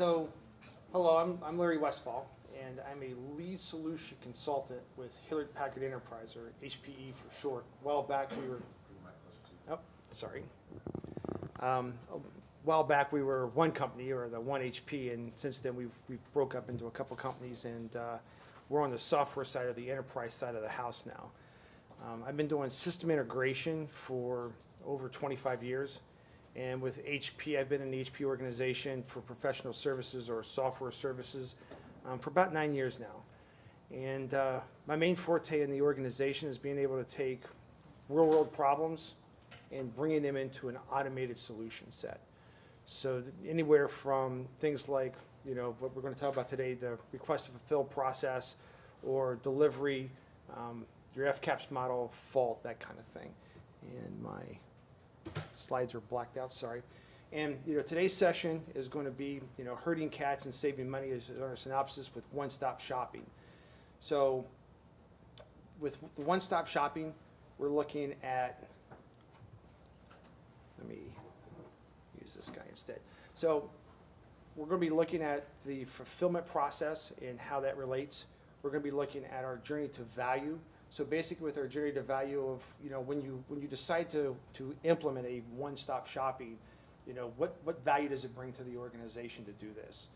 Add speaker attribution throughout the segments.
Speaker 1: So, hello, I'm Larry Westfall, and I'm a lead solution consultant with Hewlett Packard Enterprise, or HPE for short. A while back we were, oh, sorry. A while back we were one company, or the one HP, and since then we've broke up into a couple companies, and we're on the software side or the enterprise side of the house now. I've been doing system integration for over 25 years. And with HP, I've been in the HP organization for professional services or software services for about 9 years now. And my main forte in the organization is being able to take real-world problems and bringing them into an automated solution set. So anywhere from things like, you know, what we're going to talk about today, the request to fulfill process or delivery, your FCAPS model, fault, that kind of thing. And my slides are blacked out, sorry. And you know, today's session is going to be, you know, herding cats and saving money is our synopsis with one-stop shopping. So with the one-stop shopping, we're looking at, let me use this guy instead. So we're going to be looking at the fulfillment process and how that relates. We're going to be looking at our journey to value. So basically with our journey to value of, you know, when you decide to implement a one-stop shopping, you know, what value does it bring to the organization to do this?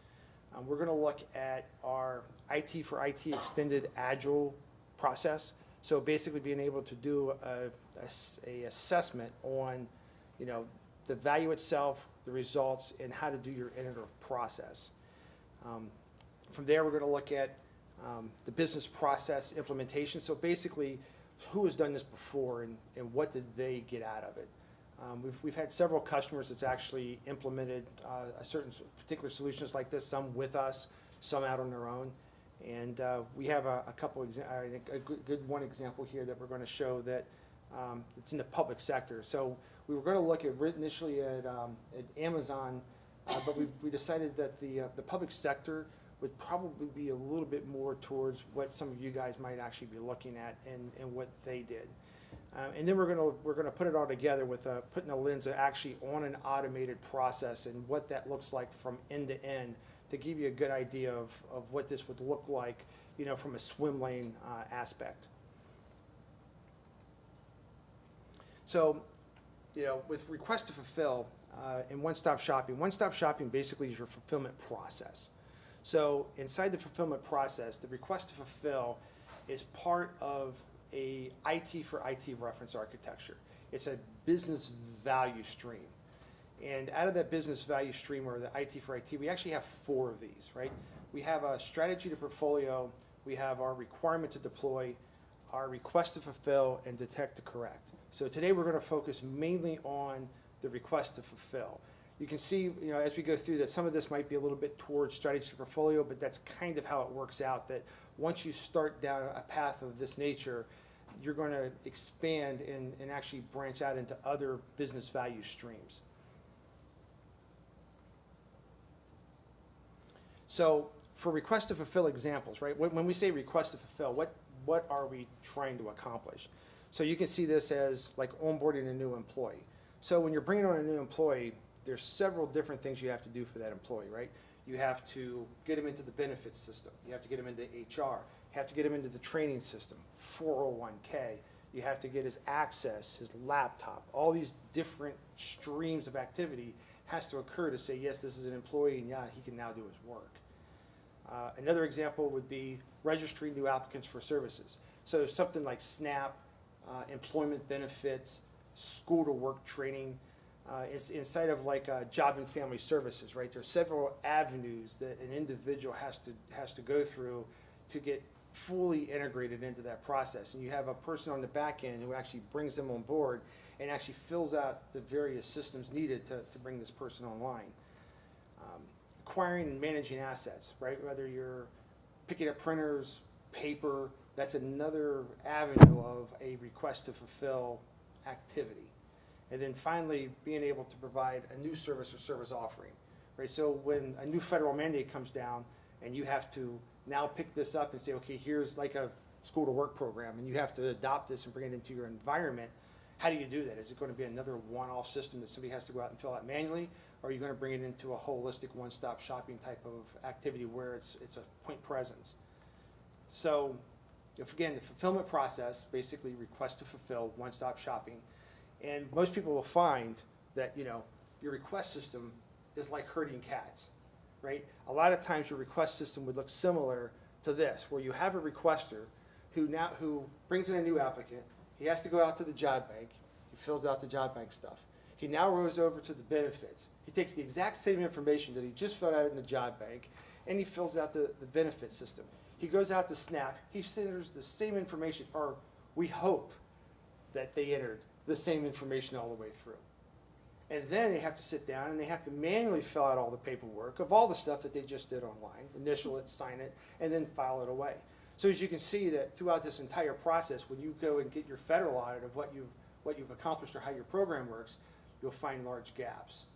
Speaker 1: We're going to look at our IT for IT extended agile process. So basically being able to do a assessment on, you know, the value itself, the results, and how to do your iterative process. From there, we're going to look at the business process implementation. So basically, who has done this before and what did they get out of it? We've had several customers that's actually implemented a certain particular solutions like this, some with us, some out on their own. And we have a couple, a good one example here that we're going to show that it's in the public sector. So we were going to look at initially at Amazon, but we decided that the public sector would probably be a little bit more towards what some of you guys might actually be looking at and what they did. And then we're gonna put it all together with putting a lens actually on an automated process and what that looks like from end to end to give you a good idea of what this would look like, you know, from a swim lane aspect. So, you know, with request to fulfill and one-stop shopping basically is your fulfillment process. So inside the fulfillment process, the request to fulfill is part of a IT for IT reference architecture. It's a business value stream. And out of that business value stream, or the IT for IT, we actually have 4 of these, right? We have a strategy to portfolio, we have our requirement to deploy, our request to fulfill, and detect to correct. So today we're going to focus mainly on the request to fulfill. You can see, you know, as we go through that some of this might be a little bit towards strategy to portfolio, but that's kind of how it works out, that once you start down a path of this nature, you're going to expand and actually branch out into other business value streams. So for request to fulfill examples, right, when we say request to fulfill, what are we trying to accomplish? So you can see this as like onboarding a new employee. So when you're bringing on a new employee, there's several different things you have to do for that employee, right? You have to get them into the benefits system. You have to get them into HR. You have to get them into the training system, 401k. You have to get his access, his laptop. All these different streams of activity has to occur to say, yes, this is an employee, and yeah, he can now do his work. Another example would be registering new applicants for services. So something like SNAP, employment benefits, school to work training, it's inside of like job and family services, right? There's several avenues that an individual has to go through to get fully integrated into that process. And you have a person on the back end who actually brings them on board and actually fills out the various systems needed to bring this person online. Acquiring and managing assets, right? Whether you're picking up printers, paper, that's another avenue of a request to fulfill activity. And then finally, being able to provide a new service or service offering, right? So when a new federal mandate comes down and you have to now pick this up and say, okay, here's like a school to work program and you have to adopt this and bring it into your environment, how do you do that? Is it going to be another one-off system that somebody has to go out and fill out manually? or are you going to bring it into a holistic one-stop shopping type of activity where it's a point presence? So, if again, the fulfillment process, basically request to fulfill, one-stop shopping, and most people will find that, your request system is like herding cats, right? A lot of times your request system would look similar to this, where you have a requester who brings in a new applicant. He has to go out to the job bank. He fills out the job bank stuff. He now goes over to the benefits. He takes the exact same information that he just filled out in the job bank, and he fills out the benefit system. He goes out to SNAP. He enters the same information, or we hope that they entered the same information all the way through. And then they have to sit down and they have to manually fill out all the paperwork of all the stuff that they just did online, initial it, sign it, and then file it away. So as you can see that throughout this entire process, when you go and get your federal audit of what you've accomplished or how your program works, you'll find large gaps,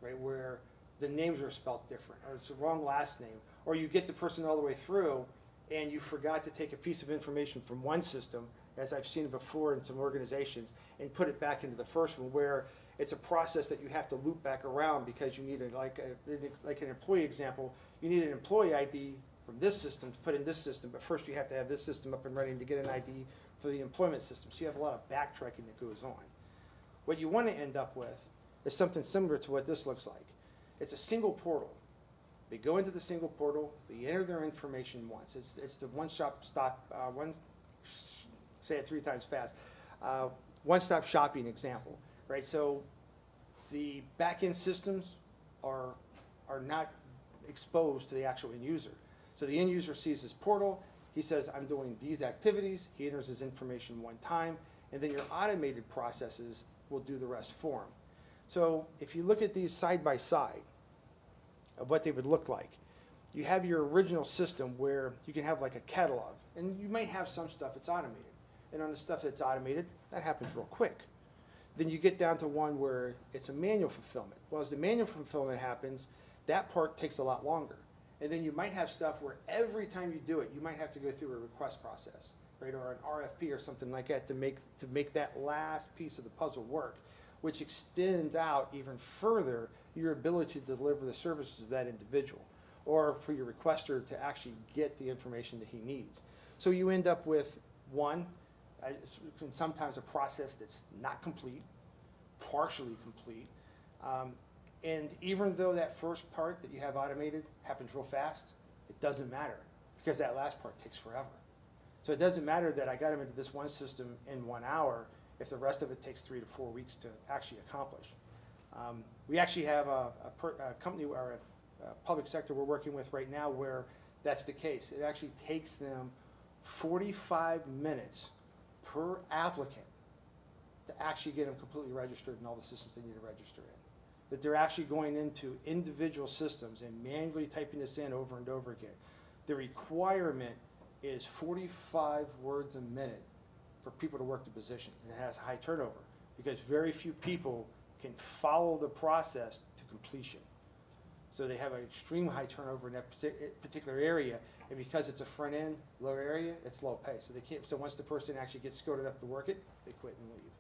Speaker 1: right, where the names are spelled different, or it's the wrong last name, or you get the person all the way through and you forgot to take a piece of information from one system, as I've seen before in some organizations, and put it back into the first one, where it's a process that you have to loop back around because you need like an employee example, you need an employee ID from this system to put in this system, but first you have to have this system up and running to get an ID for the employment system. So you have a lot of backtracking that goes on. What you want to end up with is something similar to what this looks like. It's a single portal. They go into the single portal, they enter their information once. It's the one-stop say it 3 times fast, one-stop shopping example. Right, so the back-end systems are not exposed to the actual end user. So the end user sees this portal, he says, I'm doing these activities, he enters his information one time, and then your automated processes will do the rest for him. So if you look at these side by side of what they would look like, you have your original system where you can have like a catalog, and you might have some stuff that's automated. And on the stuff that's automated, that happens real quick. Then you get down to one where it's a manual fulfillment. Well, as the manual fulfillment happens, that part takes a lot longer. And then you might have stuff where every time you do it, you might have to go through a request process, right, or an RFP or something like that to make that last piece of the puzzle work, which extends out even further your ability to deliver the services to that individual, or for your requester to actually get the information that he needs. So you end up with sometimes a process that's not complete, partially complete, and even though that first part that you have automated happens real fast, it doesn't matter because that last part takes forever. So it doesn't matter that I got them into this one system in 1 hour if the rest of it takes 3 to 4 weeks to actually accomplish. We actually have a company or a public sector we're working with right now where that's the case. It actually takes them 45 minutes per applicant to actually get them completely registered in all the systems they need to register in. That they're actually going into individual systems and manually typing this in over and over again. The requirement is 45 words a minute for people to work the position, and it has high turnover because very few people can follow the process to completion. So they have an extreme high turnover in that particular area, and because it's a front end, low area, it's low pay. So they can't. So once the person actually gets skilled enough to work it, they quit and leave.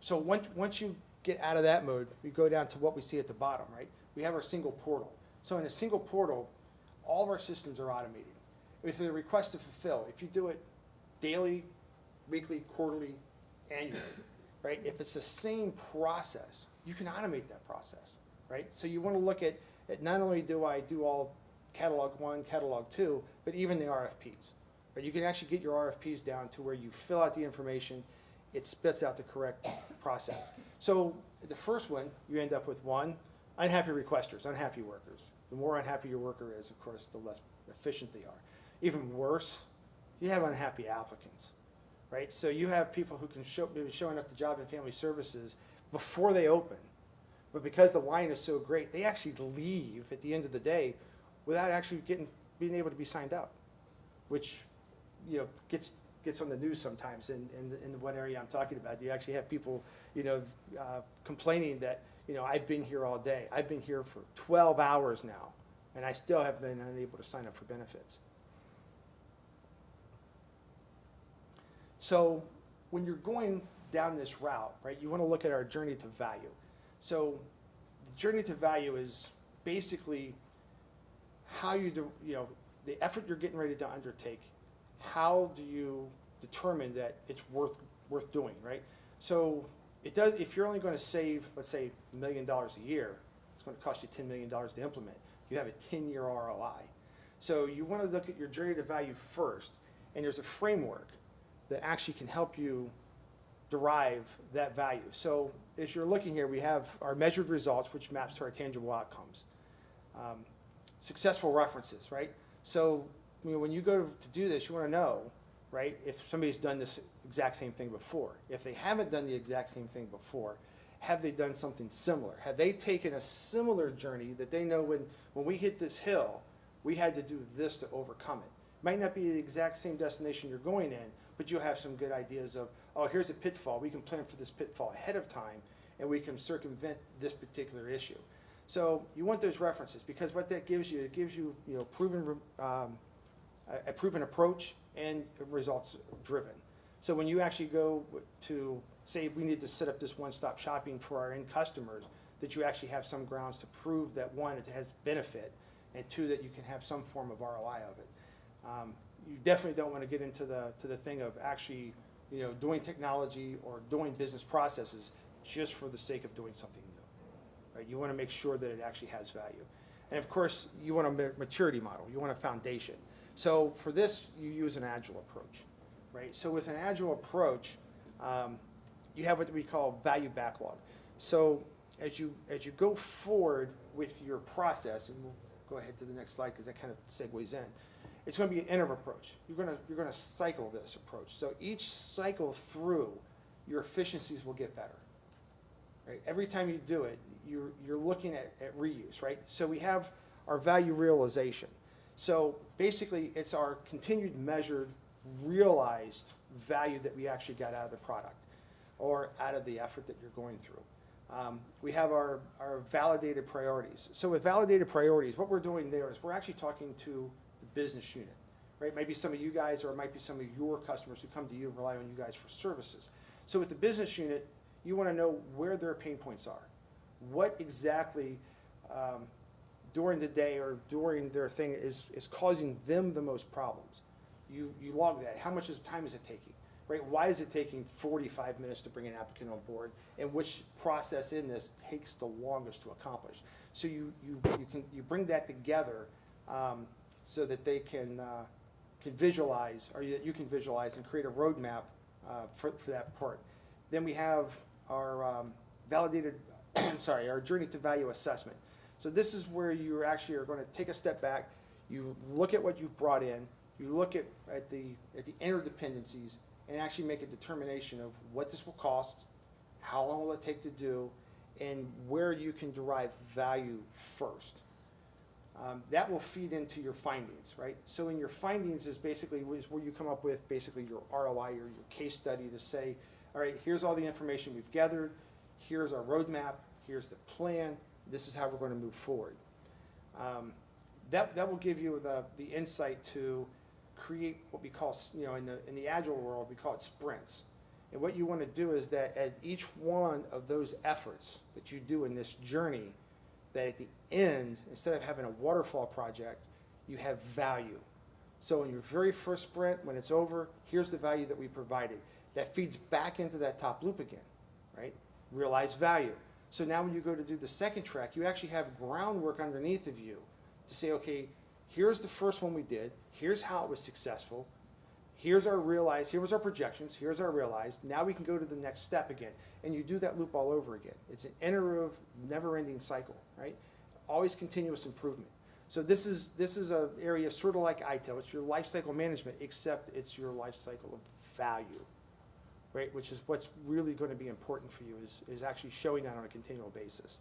Speaker 1: So once you get out of that mode, we go down to what we see at the bottom, right? We have our single portal. So in a single portal, all of our systems are automated. If the request to fulfill, if you do it daily, weekly, quarterly, annually, right? If it's the same process, you can automate that process, right? So you want to look at not only do I do all catalog 1, catalog 2, but even the RFPs. Right? You can actually get your RFPs down to where you fill out the information, it spits out the correct process. So the first one, you end up with 1, unhappy requesters, unhappy workers. The more unhappy your worker is, of course, the less efficient they are. Even worse, you have unhappy applicants, right? So you have people who can maybe showing up to Job and Family Services before they open, but because the line is so great, they actually leave at the end of the day without actually being able to be signed up, which gets on the news sometimes in the one area I'm talking about. You actually have people complaining that I've been here all day. I've been here for 12 hours now, and I still have been unable to sign up for benefits. So when you're going down this route, right, you want to look at our journey to value. So the journey to value is basically how you do, the effort you're getting ready to undertake. How do you determine that it's worth doing, right? So it does. If you're only going to save, let's say, $1 million a year, it's going to cost you $10 million to implement. You have a 10-year ROI. So you want to look at your journey to value first, and there's a framework that actually can help you derive that value. So as you're looking here, we have our measured results, which maps to our tangible outcomes. Successful references, right? So when you go to do this, you want to know, right, if somebody's done this exact same thing before. If they haven't done the exact same thing before, have they done something similar? Have they taken a similar journey that they know when we hit this hill, we had to do this to overcome it? Might not be the exact same destination you're going in, but you'll have some good ideas of, oh, here's a pitfall. We can plan for this pitfall ahead of time, and we can circumvent this particular issue. So you want those references, because what that gives you, it gives you, a proven approach and results driven. So when you actually go to say we need to set up this one-stop shopping for our end customers, that you actually have some grounds to prove that, one, it has benefit, and two, that you can have some form of ROI of it. You definitely don't want to get into the thing of actually doing technology or doing business processes just for the sake of doing something new. Right? You want to make sure that it actually has value. And of course, you want a maturity model. You want a foundation. So for this, you use an agile approach. Right? So with an agile approach, you have what we call value backlog. So as you go forward with your process, and we'll go ahead to the next slide because that kind of segues in. It's going to be an iterative approach. You're going to cycle this approach. So each cycle through, your efficiencies will get better. Right? Every time you do it, you're looking at reuse. Right? So we have our value realization. So basically, it's our continued measured, realized value that we actually got out of the product or out of the effort that you're going through. We have our validated priorities. So with validated priorities, what we're doing there is we're actually talking to the business unit, right? Maybe some of you guys, or it might be some of your customers who come to you and rely on you guys for services. So with the business unit, you want to know where their pain points are. What exactly during the day or during their thing is causing them the most problems. You log that. How much time is it taking? Right? Why is it taking 45 minutes to bring an applicant on board, and which process in this takes the longest to accomplish? So you bring that together so that they can visualize, or you can visualize and create a roadmap for that part. Then we have our validated, our journey to value assessment. So this is where you actually are going to take a step back. You look at what you've brought in. You look at the interdependencies, and actually make a determination of what this will cost, how long will it take to do, and where you can derive value first. That will feed into your findings, right? So in your findings is where you come up with basically your ROI or your case study to say, all right, here's all the information we've gathered, here's our roadmap, here's the plan, this is how we're going to move forward. That will give you the insight to create what we call, in the agile world, we call it sprints. And what you want to do is that at each one of those efforts that you do in this journey, that at the end, instead of having a waterfall project, you have value. So in your very first sprint, when it's over, here's the value that we provided. That feeds back into that top loop again, right? Realize value. So now when you go to do the second track, you actually have groundwork underneath of you to say, okay, here's the first one we did. Here's how it was successful. Here's our realized. Here was our projections. Here's our realized. Now we can go to the next step again. And you do that loop all over again. It's an iterative, never-ending cycle, right? Always continuous improvement. So this is an area sort of like ITIL. It's your life cycle management, except it's your life cycle of value, right? Which is what's really going to be important for you is actually showing that on a continual basis.